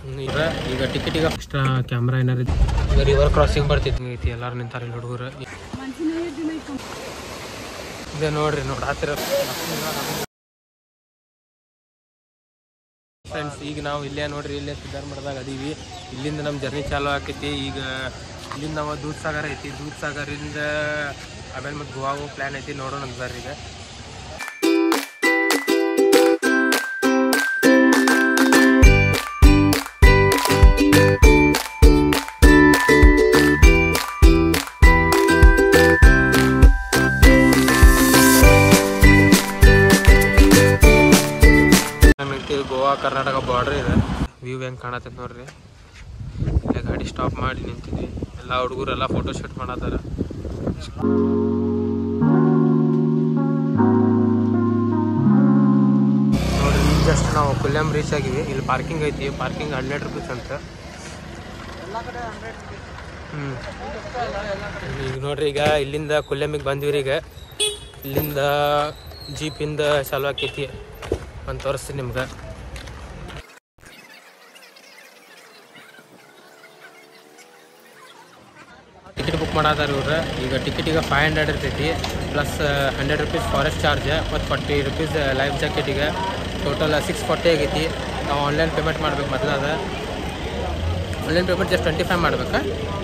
ಈಗ ಟಿಕೆಟ್ ಈಗ extra camera ಏನಾರು ಈಗ ರಿವರ್ ಕ್ರಾಸಿಂಗ್ ಬರ್ತಿತ್ತು ಐತಿ ಎಲ್ಲಾರು ನಿಂತಾರೆ ಇಲ್ಲಿ ಹುಡುಗರು ಇದೆ ನೋಡ್ರಿ ನೋಡಾತಿರ ಫ್ರೆಂಡ್ಸ್. ಈಗ ನಾವು ಇಲ್ಲೇ ನೋಡ್ರಿ ಇಲ್ಲೇ ಸಿದ್ಧಾರಮಠದಾಗ ಅದೀವಿ. ಇಲ್ಲಿಂದ ನಮ್ಮ ಜರ್ನಿ ಚಾಲು ಆಕೈತಿ. ಈಗ ಇಲ್ಲಿಂದ ನಾವು ದೂದ್ ಸಾಗರ್ ಐತಿ. ದೂದ್ ಸಾಗರಿಂದ ಆಮೇಲೆ ಮತ್ತು ಗೋವಾ ಹೋಗೋ ಪ್ಲ್ಯಾನ್ ಐತಿ. ನೋಡೋಣ ಅಂತಾರೆ ಈಗ. ಗೋವಾ ಕರ್ನಾಟಕ ಬಾರ್ಡ್ರ್ ಇದೆ. ವ್ಯೂ ಹೆಂಗೆ ಕಾಣತ್ತೈತೆ ನೋಡ್ರಿ. ಇಲ್ಲೇ ಗಾಡಿ ಸ್ಟಾಪ್ ಮಾಡಿ ನಿಂತಿದ್ವಿ. ಎಲ್ಲ ಹುಡುಗರೆಲ್ಲ ಫೋಟೋ ಶೂಟ್ ಮಾಡತ್ತಾರ. ನೋಡ್ರಿ ಈಗ ಜಸ್ಟ್ ನಾವು ಕೊಲ್ಯಂ ರೀಚ್ ಆಗಿವಿ. ಇಲ್ಲಿ ಪಾರ್ಕಿಂಗ್ ಐತಿ. ಪಾರ್ಕಿಂಗ್ 100 ರೂಪೀಸ್ ಅಂತ. ಈಗ ನೋಡ್ರಿ ಈಗ ಇಲ್ಲಿಂದ ಕೊಲ್ಯಮಿಗೆ ಬಂದಿವ್ರಿ. ಈಗ ಇಲ್ಲಿಂದ ಜೀಪಿಂದ ಚಾಲು ಆಕೈತಿ ಅಂತ ತೋರಿಸ್ತೀನಿ ನಿಮ್ಗೆ. ಟಿಕೆಟ್ ಬುಕ್ ಮಾಡಾದಾರ ಇವ್ರು. ಈಗ ಟಿಕೆಟಿಗೆ 500 ಇರ್ತೈತಿ ಪ್ಲಸ್ 100 ರೂಪೀಸ್ ಫಾರೆಸ್ಟ್ ಚಾರ್ಜ್ ಮತ್ತು 40 ರೂಪೀಸ್ ಲೈಫ್ ಜಾಕೆಟಿಗೆ ಟೋಟಲ್ 640 ಆಗೈತಿ. ನಾವು ಆನ್ಲೈನ್ ಪೇಮೆಂಟ್ ಮಾಡ್ಬೇಕು. ಮೊದಲಾದ ಆನ್ಲೈನ್ ಪೇಮೆಂಟ್ ಜಸ್ಟ್ 25 ಮಾಡ್ಬೇಕು.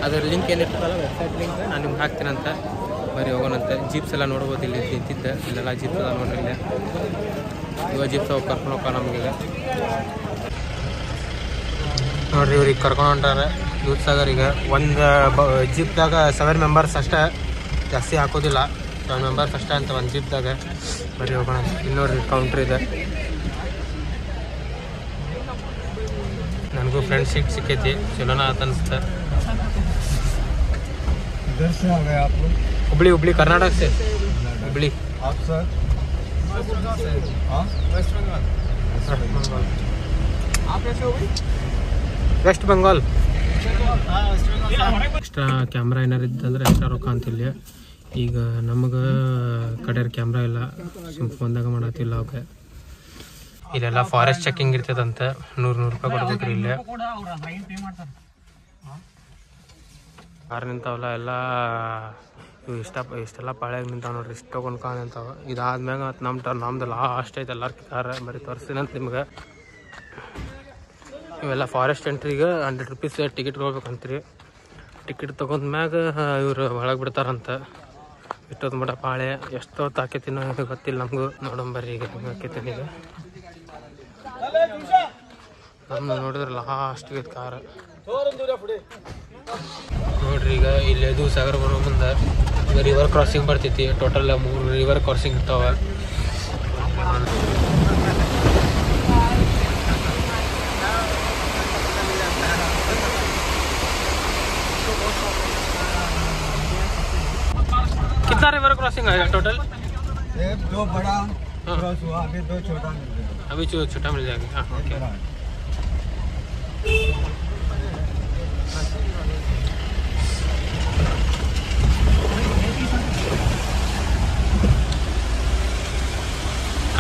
ಅದ್ರ ಲಿಂಕ್ ಏನಿರ್ತದಲ್ಲ ವೆಬ್ಸೈಟ್ ಲಿಂಕ್ ನಾನು ನಿಮ್ಗೆ ಹಾಕ್ತೀನಂತ. ಬರೀ ಹೋಗೋಣಂತೆ. ಜೀಪ್ಸ್ ಎಲ್ಲ ನೋಡ್ಬೋದು. ಇಲ್ಲಿ ನಿಂತಿದ್ದೆ ಇಲ್ಲೆಲ್ಲ ಜೀಪ್ಸ್ ಅದ ನೋಡ್ರಿ. ಇಲ್ಲೇ ಇವಾಗ ಜೀಪ್ಸ್ ಹೋಗಿ ಕರ್ಕೊಂಡು ಹೋಗ ನಮಗೀಗ ನೋಡ್ರಿ. ಇವ್ರಿಗೆ ಕರ್ಕೊಂಡು ಹೊಂಟಾರ ದೂದ್ ಸಾಗರಿಗೆ. ಒಂದು ಜೀಪ್ದಾಗ 7 ಮೆಂಬರ್ಸ್ ಅಷ್ಟೇ, ಜಾಸ್ತಿ ಹಾಕೋದಿಲ್ಲ. 7 ಮೆಂಬರ್ಸ್ ಅಷ್ಟೇ ಅಂತ ಒಂದು ಜೀಪ್ದಾಗ. ಬರೀ ಹೋಗೋಣ. ಇಲ್ಲಿ ನೋಡ್ರಿ ಕೌಂಟ್ರ್ ಇದೆ. ನನಗೂ ಫ್ರೆಂಡ್ ಸೀಟ್ ಸಿಕ್ಕೈತಿ. ಚಲೋನ ಆತ ಅನಿಸುತ್ತೆ. ಹುಬ್ಳಿ ಹುಬ್ಳಿ कर्नाटक से हुबली। आप सर वेस्ट बंगाल। आप कैसे हो भाई? ವೆಸ್ಟ್ ಬೆಂಗಾಲ್. ಎಕ್ಸ್ಟ್ರಾ ಕ್ಯಾಮ್ರಾ ಏನಾರು ಇದ್ದಂದ್ರೆ ಎಕ್ಸ್ಟ್ರಾ ರೊಕ್ಕ ಅಂತಿಲ್ಲ. ಈಗ ನಮಗೆ ಕಡೆ ಕ್ಯಾಮ್ರಾ ಇಲ್ಲ, ಸುಮ್ ಫೋನ್ದಾಗ ಮಾಡತ್ತಿಲ್ಲ. ಅವಕ್ಕೆ ಇಲ್ಲೆಲ್ಲ ಫಾರೆಸ್ಟ್ ಚೆಕಿಂಗ್ ಇರ್ತದಂತೆ. 100 ರೂಪಾಯಿ ಕೊಡ್ಬೇಕ್ರಿ. ಇಲ್ಲೇ ಕಾರ್ ನಿಂತಾವಲ್ಲ ಎಲ್ಲ ಇಷ್ಟೆಲ್ಲ ಪಾಳ್ಯಾಗ ನಿಂತಾವ ನೋಡ್ರಿ. ಇಷ್ಟು ತೊಗೊಂಡು ಕಾರ್ ನಿಂತಾವ. ಇದಾದ್ಮ್ಯಾಗ ನಮ್ದು ಲಾಸ್ಟ್ ಐತೆ ಎಲ್ಲರ ಕಾರ್. ಬರೀ ತೋರಿಸ್ತೀನಿ ಅಂತ ನಿಮ್ಗೆ. ಇವೆಲ್ಲ ಫಾರೆಸ್ಟ್ ಎಂಟ್ರಿಗೆ 100 ರೂಪೀಸ್ ಟಿಕೆಟ್ ತೊಗೋಬೇಕಂತ್ರಿ. ಟಿಕೆಟ್ ತೊಗೊಂಡ್ಮ್ಯಾಗ ಇವರು ಒಳಗೆ ಬಿಡ್ತಾರಂತ. ಇಷ್ಟೊತ್ತು ಮಟ ಪಾಳೆ ಎಷ್ಟೊತ್ತು ಹಾಕೈತಿನೋ ಗೊತ್ತಿಲ್ಲ ನಮಗೂ. ನೋಡಂಬರ್ರಿ ಈಗ ಹೆಂಗೆ ಹಾಕೈತೀನಿ. ಈಗ ನಮ್ದು ನೋಡಿದ್ರೆ ಲಾಸ್ಟ್ಗೆ ಕಾರ್ ನೋಡ್ರಿ. ಈಗ ಇಲ್ಲಿ ದೂದ್ ಸಾಗರ್ ಬರೋ ಮುಂದೆ ಈಗ ರಿವರ್ ಕ್ರಾಸಿಂಗ್ ಬರ್ತೈತಿ. ಟೋಟಲ್ 3 ರಿವರ್ ಕ್ರಾಸಿಂಗ್ ಇರ್ತಾವೆ. कितना रिवर क्रॉसिंग आएगा टोटल? एक 2 बड़ा क्रॉस हुआ, अभी 2 छोटा मिल जाएगा। अभी छोटा मिल जाएगा। हाँ ओके।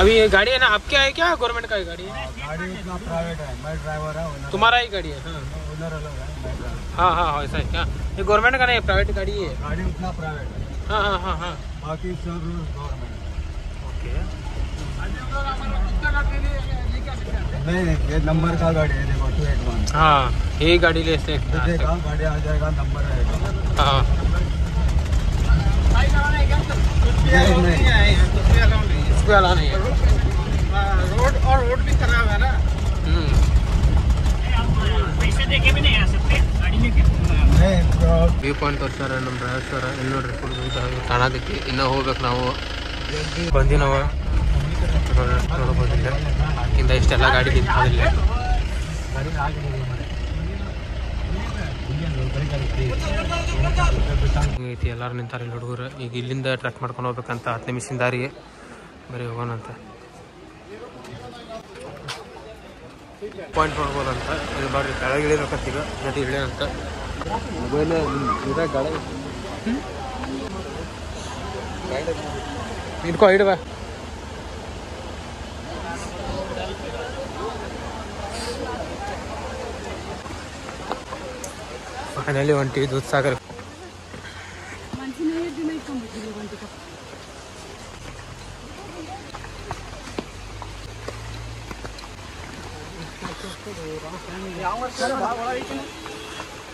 अभी ये गाड़ी है ना आपके है क्या गवर्नमेंट का ही गाड़ी है? गाड़ी उतना प्राइवेट है, मैं ड्राइवर है। तुम्हारा ही गाड़ी है? हाँ ओनर अलग है। हाँ हाँ ऐसा है क्या? ये गवर्नमेंट का नहीं, प्राइवेट गाड़ी है। गाड़ी उतना प्राइवेट है। हाँ हाँ हाँ हाँ बाकी सब गवर्नमेंट। ओके। नहीं ये नंबर का गाड़ी है, देखो 281। हाँ यही गाड़ी ले से देखा गाड़ी आ जाएगा, नंबर रहेगा। हाँ नहीं कोई अलाउ नहीं है। रोड भी खराब है ना। पैसे देके भी नहीं आ सकते गाड़ी में। ವ್ಯೂ ಪಾಯಿಂಟ್ ತೋರಿಸ್ತಾರೆ ನಮ್ಮ ಡ್ರೈವರ್ ಸರ್. ಇಲ್ಲಿ ನೋಡ್ರಿ ಫುಲ್ ಕಾಣತೈತಿ. ಇನ್ನೂ ಹೋಗ್ಬೇಕು ನಾವು. ಬಂದು ನಾವು ನೋಡ್ಬೋದಿಲ್ಲ. ಇಂದ ಇಷ್ಟೆಲ್ಲ ಗಾಡಿ ನಿಂತಿಲ್ಲ. ಐತಿ ಎಲ್ಲರೂ ನಿಂತಾರೆ ಇಲ್ಲಿ ಹುಡುಗರು. ಈಗ ಇಲ್ಲಿಂದ ಟ್ರಕ್ ಮಾಡ್ಕೊಂಡು ಹೋಗ್ಬೇಕಂತ 10 ನಿಮಿಷದ ದಾರಿಗೆ. ಬರೀ ಹೋಗೋಣಂತ. ಪಾಯಿಂಟ್ ನೋಡ್ಬೋದಂತ. ಇದು ಬಾರಿ ಕೆಳಗೆ ಇಳಿಬೇಕಂತ. ಈಗ ನಟಿ ಇಳಿಯಂತ ಮೊಬೈಲ್ ಗಾಡಿ ಇಟ್ಕೊ ಇಡುವ. ಫೈನಲಿ ಹೊಂಟಿ ದೂಧಸಾಗರ್.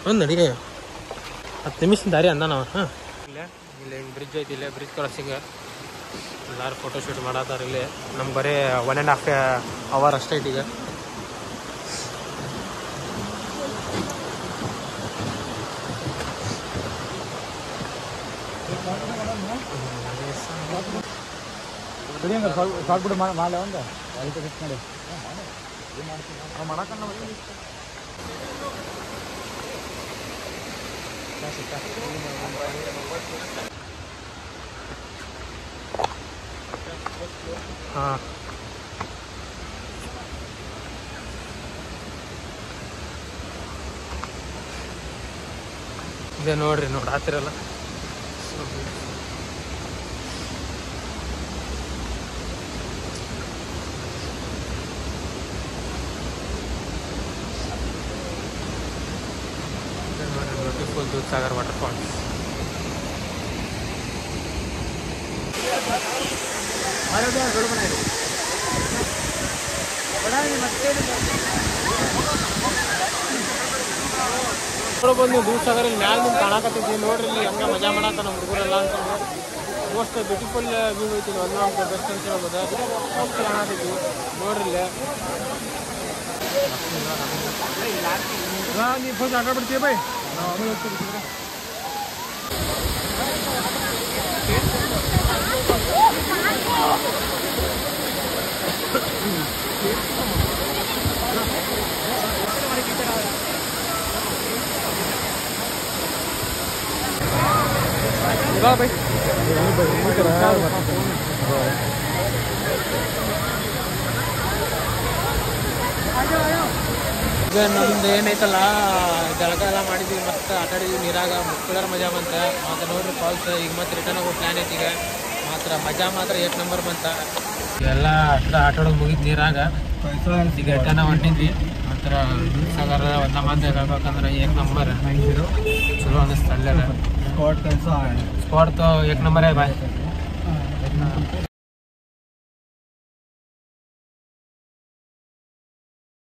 ಒಂದು ನಡಿ 10 ನಿಮಿಷ ದಾರಿ ಅಂದ ನಾವು. ಹಾಂ ಇಲ್ಲೇ ಇಲ್ಲಿ ಹಿಂಗೆ ಬ್ರಿಡ್ಜ್ ಐತಿ, ಇಲ್ಲೇ ಬ್ರಿಡ್ಜ್ ಕ್ರಾಸಿಂಗ್ ಎಲ್ಲರೂ ಫೋಟೋಶೂಟ್ ಮಾಡತ್ತಾರ. ಇಲ್ಲಿ ನಮ್ಗೆ ಬರೀ 1.5 ಅವರ್ ಅಷ್ಟೇ ಐತಿ ಈಗ. ಸಾಕ್ಬಿಟ್ಟು ಮಾಲೆ ಒಂದು ಅದಕ್ಕೆ ಫಿಕ್ಸ್ ಮಾಡಿ ಮಾಡಕ್ಕಲ್ಲ. ಹಾಂ ಇದೆ ನೋಡ್ರಿ, ನೋಡಾತಿರಲ್ಲ. Beautiful Dudhsagar waterfalls. ಬಂದು ದೂಧಸಾಗರ್ ಮ್ಯಾಲ ನಿಂತು ಕಾಣಕತ್ತಿದ್ವಿ ನೋಡ್ರಿ. ಇಲ್ಲಿ ಹಂಗ ಮಜಾ ಮಾಡತ್ತ ನಮ್ಮ ಹುಡುಗರೆಲ್ಲ ಅಂತ. ಮೋಸ್ಟ್ ಬ್ಯೂಟಿಫುಲ್ ವ್ಯೂ ಐತಿ. ಒಂದು ನಮ್ಗೆ ಬೆಸ್ಟ್ ಅಂತ ಹೇಳ್ಬೋದು. ಮಸ್ತ್ ಕಾಣಕತ್ತಿದ್ವಿ ನೋಡ್ರಿ. ನೀವು ಫಸ್ಟ್ ಆಟ ಬಿಡ್ತೀವಿ ಬೈ. ನಾವು ಆಮೇಲೆ ಹೋಗ್ತಿರ್ತೀವಿ. ಬೈ ಈಗ ನಮ್ದು ಏನೈತಲ್ಲ ಜಳಕ ಎಲ್ಲ ಮಾಡಿದ್ವಿ, ಮಸ್ತ್ ಆಟ ಆಡಿದ್ವಿ ನೀರಾಗ. ಮುಕ್ಕಳರ ಮಜಾ ಬಂತ. ಮತ್ತು ನೋಡ್ರಿ ಫಾಲ್ಸ್. ಈಗ ಮತ್ತೆ ರಿಟರ್ನ್ ಆಗೋ ಪ್ಲ್ಯಾನ್ ಐತಿ. ಈಗ ಮಾತ್ರ ಮಜಾ ಮಾತ್ರ 8 ನಂಬರ್ ಬಂತ. ಎಲ್ಲ ಆಟ ಆಡೋದು ಮುಗಿದು ನೀರಾಗ. ಈಗ ರಿಟರ್ನ್ ಹೊಂಟಿದ್ವಿ. ಮಾತ್ರ ದೂಧಸಾಗರ ಒಂದು ಮಂದಿ ಹೇಳ್ಬೇಕಂದ್ರೆ 1 ನಂಬರ್. ಚಲೋ ಅನ್ನಿಸ್ತು. ಅಲ್ಲೇ ಸ್ಪಾಟ್ 1 ನಂಬರೇ ಬಾಯ್.